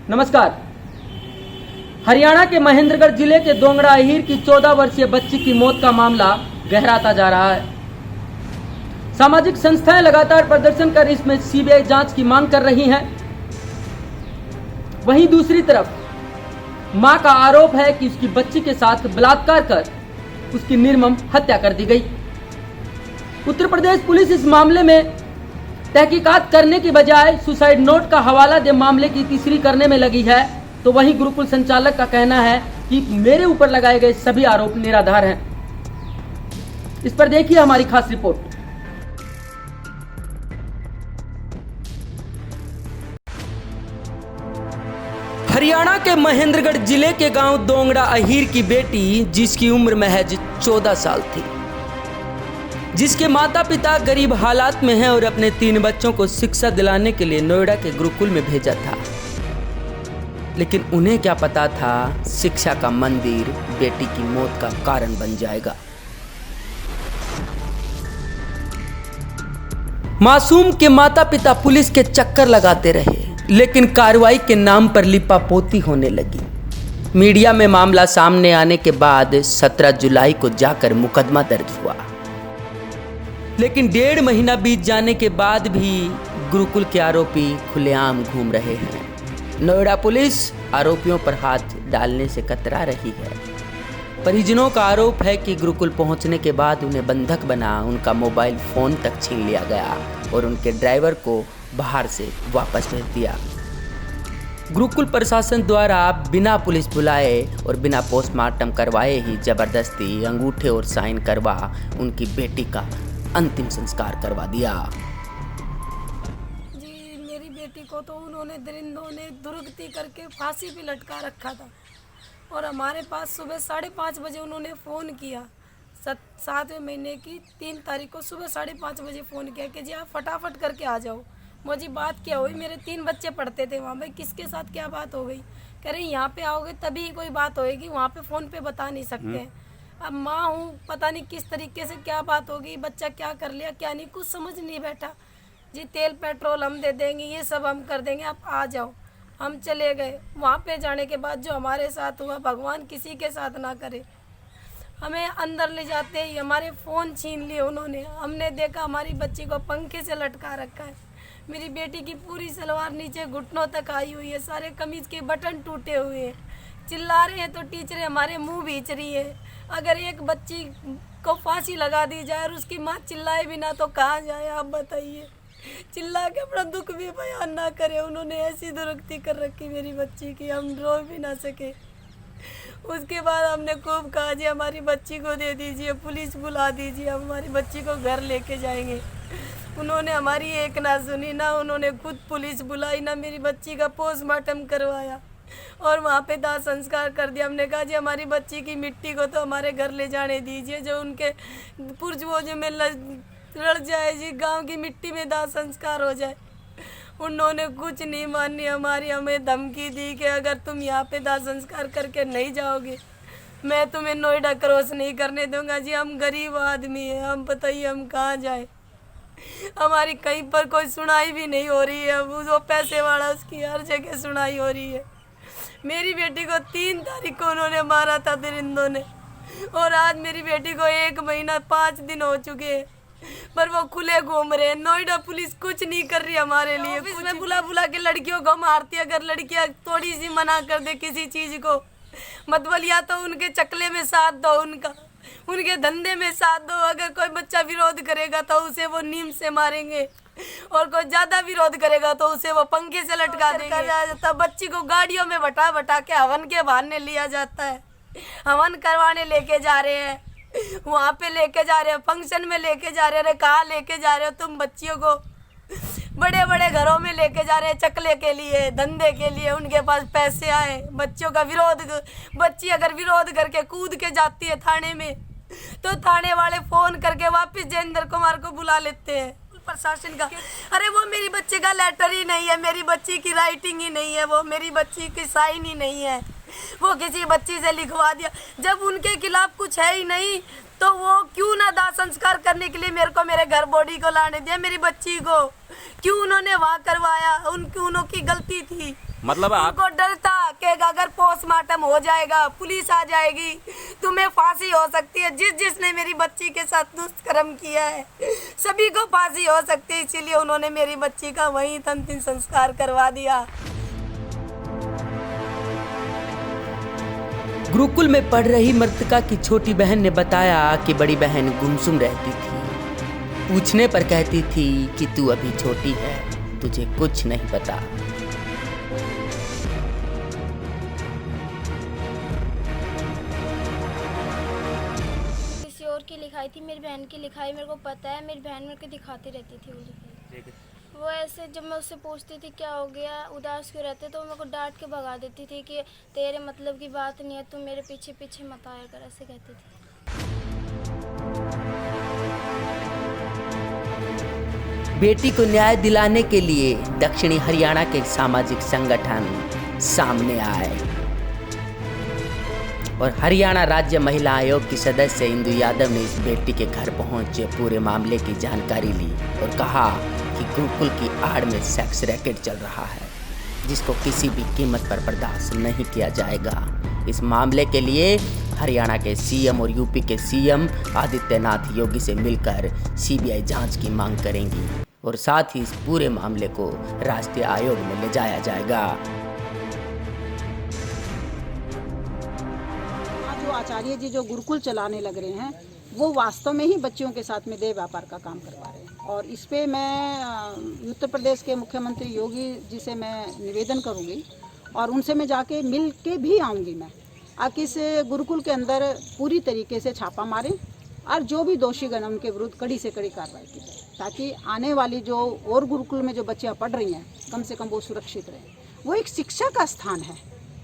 नमस्कार। हरियाणा के महेंद्रगढ़ जिले के दोंगड़ा अहीर की 14 वर्षीय बच्ची की मौत का मामला गहराता जा रहा है। सामाजिक संस्थाएं लगातार प्रदर्शन कर इसमें सीबीआई जांच की मांग कर रही हैं। वहीं दूसरी तरफ मां का आरोप है कि उसकी बच्ची के साथ बलात्कार कर उसकी निर्मम हत्या कर दी गई। उत्तर प्रदेश पुलिस इस मामले में तहकीकात करने की बजाय सुसाइड नोट का हवाला दे मामले की तीसरी करने में लगी है, तो वहीं गुरुकुल संचालक का कहना है कि मेरे ऊपर लगाए गए सभी आरोप निराधार हैं। इस पर देखिए हमारी खास रिपोर्ट। हरियाणा के महेंद्रगढ़ जिले के गांव दोंगड़ा अहीर की बेटी, जिसकी उम्र महज 14 साल थी, जिसके माता पिता गरीब हालात में हैं और अपने 3 बच्चों को शिक्षा दिलाने के लिए नोएडा के गुरुकुल में भेजा था, लेकिन उन्हें क्या पता था शिक्षा का मंदिर बेटी की मौत का कारण बन जाएगा। मासूम के माता पिता पुलिस के चक्कर लगाते रहे, लेकिन कार्रवाई के नाम पर लिपापोती होने लगी। मीडिया में मामला सामने आने के बाद 17 जुलाई को जाकर मुकदमा दर्ज हुआ, लेकिन 1.5 महीना बीत जाने के बाद भी गुरुकुल के आरोपी खुलेआम घूम रहे हैं। नोएडा पुलिस आरोपियों पर हाथ डालने से कतरा रही है। परिजनों का आरोप है कि गुरुकुल पहुंचने के बाद उन्हें बंधक बना उनका मोबाइल फोन तक छीन लिया गया और उनके ड्राइवर को बाहर से वापस भेज दिया। गुरुकुल प्रशासन द्वारा बिना पुलिस बुलाए और बिना पोस्टमार्टम करवाए ही जबरदस्ती अंगूठे और साइन करवा उनकी बेटी का अंतिम संस्कार करवा दिया। जी, मेरी बेटी को तो उन्होंने दरिंदों ने दुर्गति करके फांसी पे लटका रखा था और हमारे पास सुबह 5:30 बजे उन्होंने फ़ोन किया। 7वें महीने की 3 तारीख को सुबह 5:30 बजे फ़ोन किया कि जी आप फटाफट करके आ जाओ। मुझे बात क्या हुई, मेरे 3 बच्चे पढ़ते थे वहाँ पे, किसके साथ क्या बात हो गई। कह रहे यहाँ पे आओगे तभी कोई बात होएगी, वहाँ पे फ़ोन पे बता नहीं सकते। अब माँ हूँ, पता नहीं किस तरीके से क्या बात होगी, बच्चा क्या कर लिया क्या नहीं, कुछ समझ नहीं बैठा। जी तेल पेट्रोल हम दे देंगे, ये सब हम कर देंगे, आप आ जाओ। हम चले गए। वहाँ पे जाने के बाद जो हमारे साथ हुआ, भगवान किसी के साथ ना करे। हमें अंदर ले जाते ही हमारे फ़ोन छीन लिए उन्होंने। हमने देखा हमारी बच्ची को पंखे से लटका रखा है। मेरी बेटी की पूरी सलवार नीचे घुटनों तक आई हुई है, सारे कमीज़ के बटन टूटे हुए हैं। चिल्ला रहे हैं तो टीचरें हमारे मुंह बीच रही है। अगर एक बच्ची को फांसी लगा दी जाए और उसकी माँ चिल्लाए बिना तो कहाँ जाए, आप बताइए। चिल्ला के अपना दुख भी बयान ना करे। उन्होंने ऐसी दुर्गति कर रखी मेरी बच्ची की, हम रो भी ना सके। उसके बाद हमने खूब कहा जी हमारी बच्ची को दे दीजिए, पुलिस बुला दीजिए, हम हमारी बच्ची को घर लेके जाएंगे। उन्होंने हमारी एक ना सुनी, ना उन्होंने खुद पुलिस बुलाई, ना मेरी बच्ची का पोस्टमार्टम करवाया और वहाँ पे दाह संस्कार कर दिया। हमने कहा जी हमारी बच्ची की मिट्टी को तो हमारे घर ले जाने दीजिए, जो उनके पुरजों में लड़ जाए जी, गांव की मिट्टी में दाह संस्कार हो जाए। उन्होंने कुछ नहीं मानी हमारी। हमें धमकी दी कि अगर तुम यहाँ पे दाह संस्कार करके नहीं जाओगे मैं तुम्हें नोएडा क्रॉस नहीं करने दूंगा। जी हम गरीब आदमी हैं, हम बताइए हम कहाँ जाए। हमारी कहीं पर कोई सुनाई भी नहीं हो रही है। वो पैसे वाला उसकी हर जगह सुनाई हो रही है। मेरी बेटी को 3 तारीख को उन्होंने मारा था दरिंदों ने और आज मेरी बेटी को 1 महीना 5 दिन हो चुके हैं, पर वो खुले घूम रहे हैं। नोएडा पुलिस कुछ नहीं कर रही हमारे लिए। ऑफिस में बुला बुला के लड़कियों को मारती है। अगर लड़कियां थोड़ी सी मना कर दे किसी चीज को, मतलब या तो उनके चकले में साथ दो, उनके धंधे में साथ दो। अगर कोई बच्चा विरोध करेगा तो उसे वो नीम से मारेंगे और कोई ज्यादा विरोध करेगा तो उसे वो पंखे से लटका देंगे। बच्ची को गाड़ियों में बटा बटा के हवन के बहाने लिया जाता है। हवन करवाने लेके जा रहे हैं, वहाँ पे लेके जा रहे हैं, फंक्शन में लेके जा रहे हैं। कहाँ लेके जा रहे हो तुम बच्चियों को? बड़े बड़े घरों में लेके जा रहे हैं चकले के लिए, धंधे के लिए। उनके पास पैसे आए, बच्चों का विरोध। बच्ची अगर विरोध करके कूद के जाती है थाने में तो थाने वाले फोन करके वापस जयेंद्र कुमार को बुला लेते हैं प्रशासन का। अरे वो मेरी बच्चे का लेटर ही नहीं है, मेरी बच्ची की राइटिंग ही नहीं है, वो मेरी बच्ची की साइन ही नहीं है, वो किसी बच्ची से लिखवा दिया। जब उनके खिलाफ कुछ है ही नहीं तो वो क्यों ना दाह संस्कार करने के लिए मेरे को मेरे घर बॉडी को लाने दिया। मेरी बच्ची को क्यों उन्होंने वहाँ करवाया? उनकी गलती थी। मतलब आप उनको डर था कि अगर पोस्टमार्टम हो जाएगा, पुलिस आ जाएगी, तुम्हें फांसी हो सकती है। जिसने मेरी बच्ची के साथ दुष्कर्म किया है सभी को फांसी हो सकती है, इसीलिए उन्होंने मेरी बच्ची का वहीं अंतिम संस्कार करवा दिया। गुरुकुल में पढ़ रही मृतका की छोटी बहन ने बताया कि बड़ी बहन गुमसुम रहती थी। पूछने पर कहती थी कि तू अभी छोटी है, तुझे कुछ नहीं पता। किसी और की लिखाई थी, मेरी बहन की लिखाई मेरे को पता है। मेरी बहन मेरे को दिखाती रहती थी वो लिखाई। वो ऐसे जब मैं उससे पूछती थी क्या हो गया, उदास क्यों रहते, तो मेरे को डांट के भगा देती थी कि तेरे मतलब की बात नहीं है, तुम मेरे पीछे पीछे मत आया कर, ऐसे कहती थी। बेटी को न्याय दिलाने के लिए दक्षिणी हरियाणा के सामाजिक संगठन सामने आए और हरियाणा राज्य महिला आयोग की सदस्य इंदु यादव ने इस बेटी के घर पहुंच पूरे मामले की जानकारी ली और कहा कि गुरुकुल की आड़ में सेक्स रैकेट चल रहा है, जिसको किसी भी कीमत पर बर्दाश्त नहीं किया जाएगा। इस मामले के लिए हरियाणा के सीएम और यूपी के सीएम आदित्यनाथ योगी से मिलकर सीबीआई जांच की मांग करेंगी और साथ ही इस पूरे मामले को राष्ट्रीय आयोग में ले जाया जाएगा। जो आचार्य जी जो गुरुकुल चलाने लग रहे हैं वो वास्तव में ही बच्चियों के साथ में देह व्यापार का काम करवा रहे हैं और इस पे मैं उत्तर प्रदेश के मुख्यमंत्री योगी जी से मैं निवेदन करूंगी और उनसे मैं जाके मिल के भी आऊँगी मैं, आकि इस गुरुकुल के अंदर पूरी तरीके से छापा मारें और जो भी दोषीगण उनके विरुद्ध कड़ी से कड़ी कार्रवाई की जाए, ताकि आने वाली जो और गुरुकुल में जो बच्चियाँ पढ़ रही हैं कम से कम वो सुरक्षित रहें। वो एक शिक्षा का स्थान है,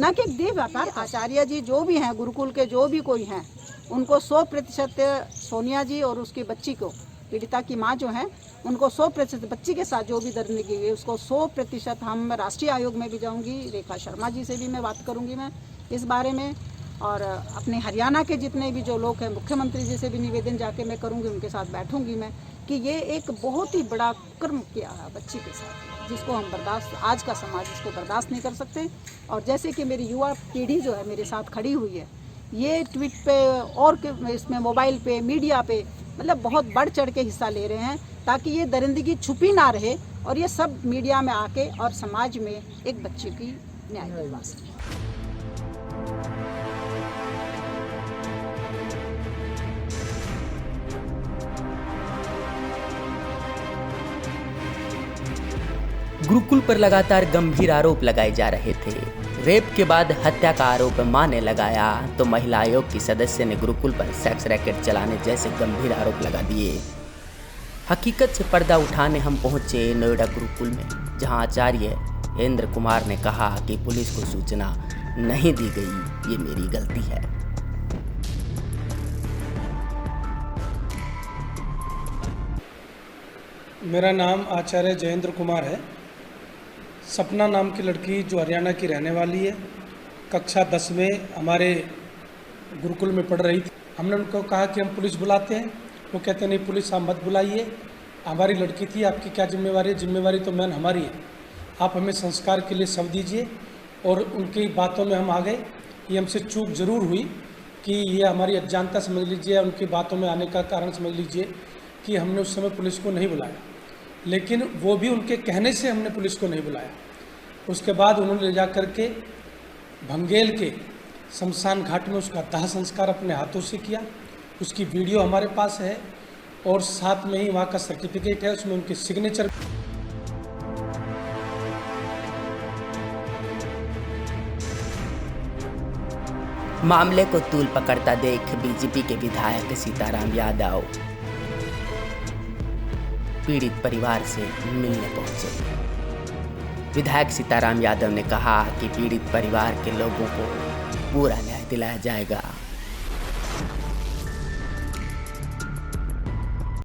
न कि एक देह व्यापार। आचार्य जी जो भी हैं गुरुकुल के, जो भी कोई हैं, उनको 100% सोनिया जी और उसकी बच्ची को, पीड़िता की माँ जो है, उनको 100% बच्ची के साथ जो भी दर्द की गई उसको 100% हम राष्ट्रीय आयोग में भी जाऊंगी, रेखा शर्मा जी से भी मैं बात करूंगी मैं इस बारे में, और अपने हरियाणा के जितने भी जो लोग हैं मुख्यमंत्री जी से भी निवेदन जाके मैं करूंगी, उनके साथ बैठूंगी मैं कि ये एक बहुत ही बड़ा कर्म किया है बच्ची के साथ, जिसको हम बर्दाश्त, आज का समाज इसको बर्दाश्त नहीं कर सकते। और जैसे कि मेरी युवा पीढ़ी जो है मेरे साथ खड़ी हुई है, ये ट्वीट पे और इसमें मोबाइल पे, मीडिया पे मतलब बहुत बढ़ चढ़ के हिस्सा ले रहे हैं, ताकि ये दरिंदगी छुपी ना रहे और ये सब मीडिया में आके और समाज में एक बच्चे की न्याय दिलवा सके। गुरुकुल पर लगातार गंभीर आरोप लगाए जा रहे थे। रेप के बाद हत्या का आरोप मां ने लगाया तो महिला आयोग की सदस्य ने गुरुकुल पर सेक्स रैकेट चलाने जैसे गंभीर आरोप लगा दिए। हकीकत से पर्दा उठाने हम पहुंचे नोएडा गुरुकुल में, जहां आचार्य इंद्र कुमार ने कहा कि पुलिस को सूचना नहीं दी गई, ये मेरी गलती है। मेरा नाम आचार्य जयेंद्र कुमार है। सपना नाम की लड़की जो हरियाणा की रहने वाली है, कक्षा 10 में हमारे गुरुकुल में पढ़ रही थी। हमने उनको कहा कि हम पुलिस बुलाते हैं, वो कहते नहीं पुलिस आप मत बुलाइए, हमारी लड़की थी, आपकी क्या जिम्मेवारी है? जिम्मेवारी तो मैन हमारी है, आप हमें संस्कार के लिए शब्द दीजिए। और उनकी बातों में हम आ गए। ये हमसे चूक ज़रूर हुई कि ये हमारी अज्ञानता समझ लीजिए, उनकी बातों में आने का कारण समझ लीजिए कि हमने उस समय पुलिस को नहीं बुलाया, लेकिन वो भी उनके कहने से हमने पुलिस को नहीं बुलाया। उसके बाद उन्होंने ले जा कर के भंगेल के शमशान घाट में उसका दाह संस्कार अपने हाथों से किया। उसकी वीडियो हमारे पास है और साथ में ही वहाँ का सर्टिफिकेट है, उसमें उनके सिग्नेचर। मामले को तूल पकड़ता देख बीजेपी के विधायक सीताराम यादव पीड़ित परिवार से मिलने पहुंचे। विधायक सीताराम यादव ने कहा कि पीड़ित परिवार के लोगों को पूरा न्याय दिलाया जाएगा।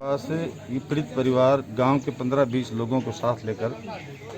ये पीड़ित परिवार गांव के 15-20 लोगों को साथ लेकर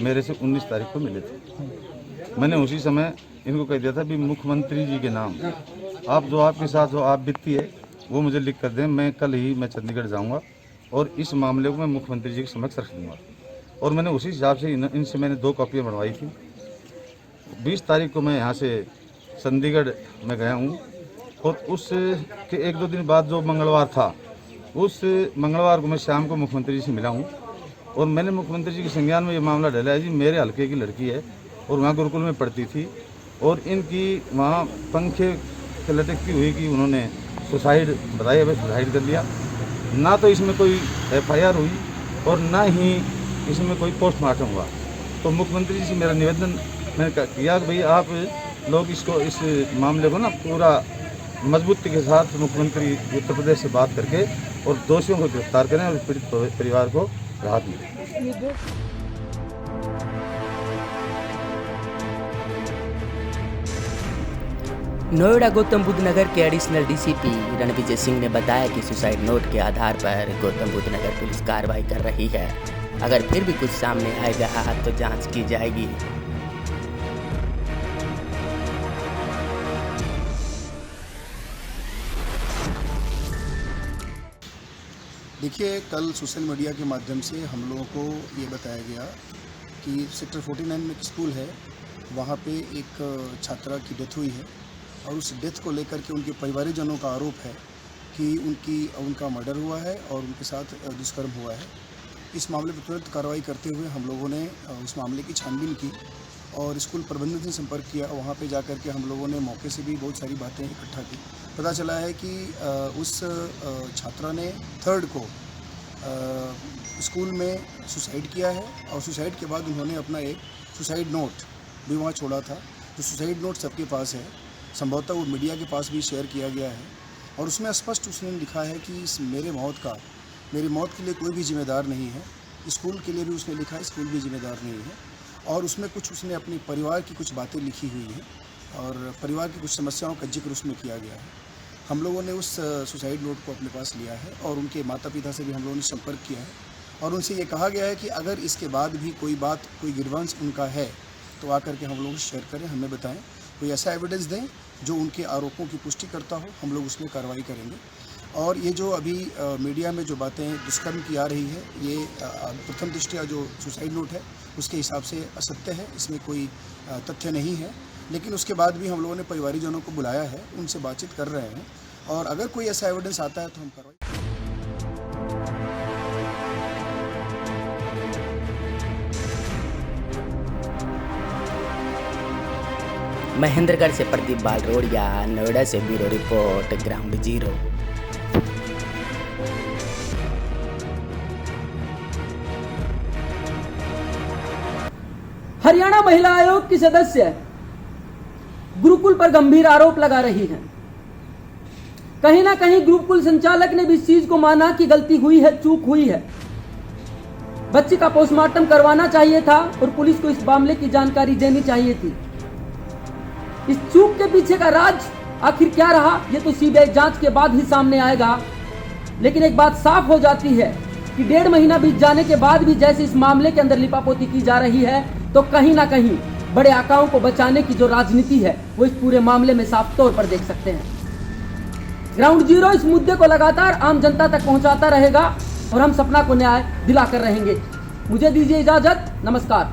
मेरे से 19 तारीख को मिले थे। मैंने उसी समय इनको कह दिया था भी मुख्यमंत्री जी के नाम आप जो आपके साथ जो आप बीती है वो मुझे लिख कर दें, मैं कल ही मैं चंडीगढ़ जाऊंगा और इस मामले को मैं मुख्यमंत्री जी के समक्ष रख दूँगा। और मैंने उसी हिसाब से इनसे मैंने 2 कॉपियाँ बनवाई थी 20 तारीख को मैं यहाँ से चंडीगढ़ में गया हूँ और उस के 1-2 दिन बाद जो मंगलवार था, उस मंगलवार को मैं शाम को मुख्यमंत्री जी से मिला हूँ और मैंने मुख्यमंत्री जी के संज्ञान में ये मामला डाला है। जी मेरे हल्के की लड़की है और वहाँ गुरुकुल में पढ़ती थी और इनकी वहाँ पंखे लटकती हुई कि उन्होंने सुसाइड बताया, वह सुसाइड कर लिया। ना तो इसमें कोई FIR हुई और ना ही इसमें कोई पोस्टमार्टम हुआ। तो मुख्यमंत्री जी से मेरा निवेदन मैंने किया कि भाई आप लोग इसको, इस मामले को ना पूरा मजबूती के साथ मुख्यमंत्री उत्तर प्रदेश से बात करके और दोषियों को गिरफ्तार करें और पीड़ित परिवार को राहत मिले। नोएडा गौतम बुद्ध नगर के एडिशनल DCP रणविजय सिंह ने बताया कि सुसाइड नोट के आधार पर गौतम बुद्ध नगर पुलिस कार्रवाई कर रही है। अगर फिर भी कुछ सामने आएगा तो जांच की जाएगी। देखिए, कल सोशल मीडिया के माध्यम से हम लोगों को ये बताया गया कि सेक्टर 49 में एक स्कूल है, वहाँ पे एक छात्रा की डेथ हुई है और उस डेथ को लेकर के उनके परिवारजनों का आरोप है कि उनका मर्डर हुआ है और उनके साथ दुष्कर्म हुआ है। इस मामले पर तुरंत कार्रवाई करते हुए हम लोगों ने उस मामले की छानबीन की और स्कूल प्रबंधन से संपर्क किया। वहाँ पे जाकर के हम लोगों ने मौके से भी बहुत सारी बातें इकट्ठा की। पता चला है कि उस छात्रा ने 3rd को स्कूल में सुसाइड किया है और सुसाइड के बाद उन्होंने अपना एक सुसाइड नोट भी वहाँ छोड़ा था। तो सुसाइड नोट सबके पास है, संभवतः वो मीडिया के पास भी शेयर किया गया है और उसमें स्पष्ट उसने लिखा है कि मेरी मौत के लिए कोई भी जिम्मेदार नहीं है। स्कूल के लिए भी उसने लिखा है, स्कूल भी जिम्मेदार नहीं है। और उसमें कुछ उसने अपने परिवार की कुछ बातें लिखी हुई हैं और परिवार की कुछ समस्याओं का जिक्र उसमें किया गया है। हम लोगों ने उस सुसाइड नोट को अपने पास लिया है और उनके माता पिता से भी हम लोगों ने संपर्क किया है और उनसे ये कहा गया है कि अगर इसके बाद भी कोई ग्रीवेंस उनका है तो आकर के हम लोगों से शेयर करें, हमें बताएं, कोई ऐसा एविडेंस दें जो उनके आरोपों की पुष्टि करता हो, हम लोग उसमें कार्रवाई करेंगे। और ये जो अभी मीडिया में जो बातें दुष्कर्म की आ रही है, ये प्रथम दृष्टया जो सुसाइड नोट है उसके हिसाब से असत्य है, इसमें कोई तथ्य नहीं है। लेकिन उसके बाद भी हम लोगों ने परिवारजनों को बुलाया है, उनसे बातचीत कर रहे हैं और अगर कोई ऐसा एविडेंस आता है तो हम कार्रवाई। महेंद्रगढ़ से प्रदीप बालरोड़िया, नोएडा से bureau report, ground zero. Haryana महिला आयोग की सदस्य गुरुकुल पर गंभीर आरोप लगा रही हैं। कहीं ना कहीं गुरुकुल संचालक ने भी इस चीज को माना कि गलती हुई है, चूक हुई है। बच्ची का पोस्टमार्टम करवाना चाहिए था और पुलिस को इस मामले की जानकारी देनी चाहिए थी। इस चूक के पीछे का राज आखिर क्या रहा, ये तो CBI जांच के बाद ही सामने आएगा। लेकिन एक बात साफ हो जाती है कि 1.5 महीना बीत जाने के बाद भी जैसे इस मामले के अंदर लिपापोती की जा रही है, तो कहीं ना कहीं बड़े आकाओं को बचाने की जो राजनीति है वो इस पूरे मामले में साफ तौर पर देख सकते हैं। ग्राउंड जीरो इस मुद्दे को लगातार आम जनता तक पहुंचाता रहेगा और हम सपना को न्याय दिलाकर रहेंगे। मुझे दीजिए इजाजत, नमस्कार।